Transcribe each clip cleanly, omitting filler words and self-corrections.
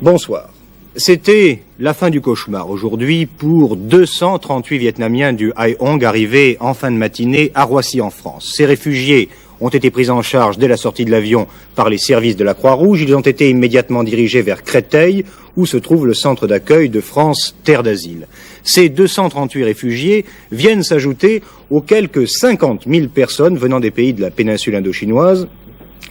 Bonsoir. C'était la fin du cauchemar aujourd'hui pour 238 Vietnamiens du Hai Hong arrivés en fin de matinée à Roissy en France. Ces réfugiés ont été pris en charge dès la sortie de l'avion par les services de la Croix-Rouge. Ils ont été immédiatement dirigés vers Créteil, où se trouve le centre d'accueil de France Terre d'Asile. Ces 238 réfugiés viennent s'ajouter aux quelques 50 000 personnes venant des pays de la péninsule indochinoise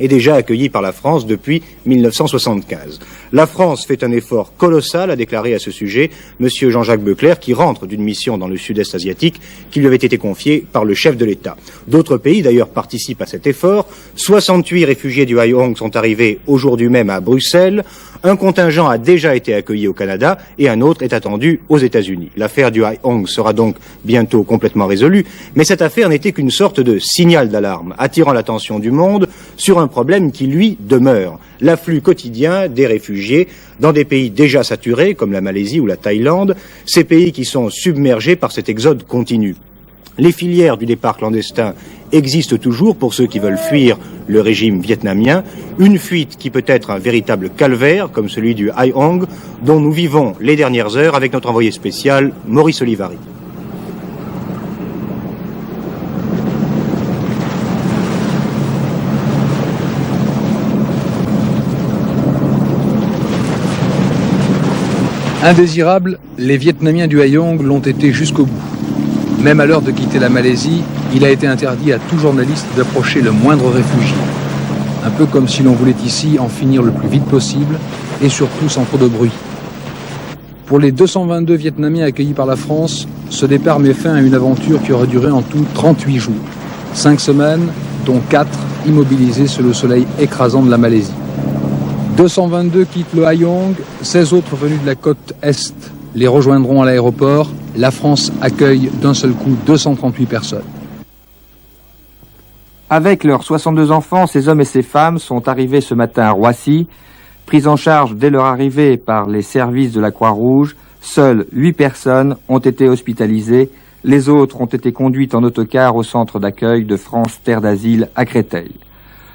et déjà accueillis par la France depuis 1975. La France fait un effort colossal, a déclaré à ce sujet M. Jean-Jacques Beuclerc, qui rentre d'une mission dans le sud-est asiatique qui lui avait été confiée par le chef de l'État. D'autres pays, d'ailleurs, participent à cet effort. 68 réfugiés du Hai Hong sont arrivés aujourd'hui même à Bruxelles. Un contingent a déjà été accueilli au Canada et un autre est attendu aux États-Unis. L'affaire du Hai Hong sera donc bientôt complètement résolue, mais cette affaire n'était qu'une sorte de signal d'alarme, attirant l'attention du monde sur un problème qui, lui, demeure. L'afflux quotidien des réfugiés dans des pays déjà saturés, comme la Malaisie ou la Thaïlande, ces pays qui sont submergés par cet exode continu. Les filières du départ clandestin existent toujours pour ceux qui veulent fuir le régime vietnamien, une fuite qui peut être un véritable calvaire, comme celui du Hai Hong, dont nous vivons les dernières heures avec notre envoyé spécial, Maurice Olivary. Indésirables, les Vietnamiens du Hai Hong l'ont été jusqu'au bout. Même à l'heure de quitter la Malaisie, il a été interdit à tout journaliste d'approcher le moindre réfugié. Un peu comme si l'on voulait ici en finir le plus vite possible et surtout sans trop de bruit. Pour les 222 Vietnamiens accueillis par la France, ce départ met fin à une aventure qui aurait duré en tout 38 jours. 5 semaines, dont 4 immobilisés sous le soleil écrasant de la Malaisie. 222 quittent le Hai Hong, 16 autres venus de la côte Est les rejoindront à l'aéroport. La France accueille d'un seul coup 238 personnes. Avec leurs 62 enfants, ces hommes et ces femmes sont arrivés ce matin à Roissy. Pris en charge dès leur arrivée par les services de la Croix-Rouge, seules 8 personnes ont été hospitalisées. Les autres ont été conduites en autocar au centre d'accueil de France Terre d'Asile à Créteil.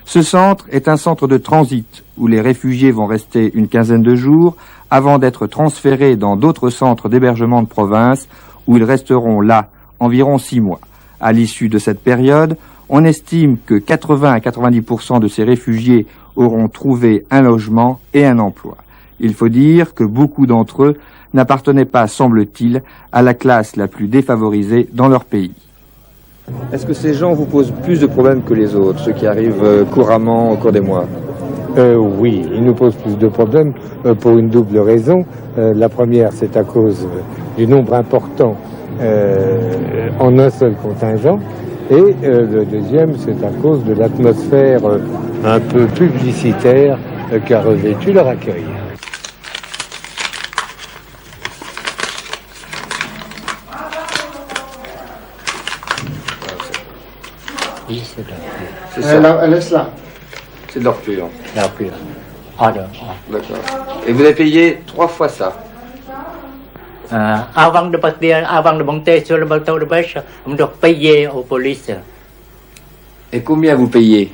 Ce centre est un centre de transit où les réfugiés vont rester une quinzaine de jours avant d'être transférés dans d'autres centres d'hébergement de province où ils resteront là environ 6 mois. À l'issue de cette période, on estime que 80 à 90% de ces réfugiés auront trouvé un logement et un emploi. Il faut dire que beaucoup d'entre eux n'appartenaient pas, semble-t-il, à la classe la plus défavorisée dans leur pays. Est-ce que ces gens vous posent plus de problèmes que les autres, ceux qui arrivent couramment au cours des mois? Oui, ils nous posent plus de problèmes pour une double raison. La première, c'est à cause du nombre important en un seul contingent. Et le deuxième, c'est à cause de l'atmosphère un peu publicitaire qu'a revêtu leur accueil. Oui, c'est C'est ça. Elle est là. C'est de l'or pur. L'or pur. D'accord. Et vous avez payé 3 fois ça. Avant de partir, avant de monter sur le bateau de pêche, on doit payer aux polices. Et combien vous payez?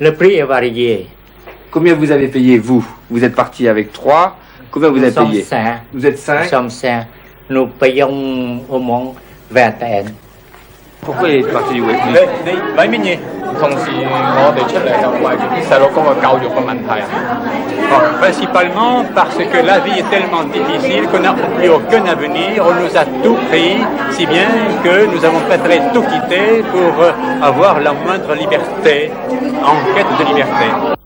Le prix est varié. Combien vous avez payé, vous? Vous êtes parti avec 3. Combien vous avez payé? 5. Vous êtes 5? Nous sommes 5. Nous payons au moins 20 ans. Pourquoi il est parti? Oui. 你咪嘢？同時我哋出嚟就為咗啲細路哥嘅教育嘅問題。Principalement parce que la vie est tellement difficile qu'on n'a plus aucun avenir, on nous a tout pris, si bien que nous avons préféré tout quitter pour avoir la moindre liberté, en quête de liberté.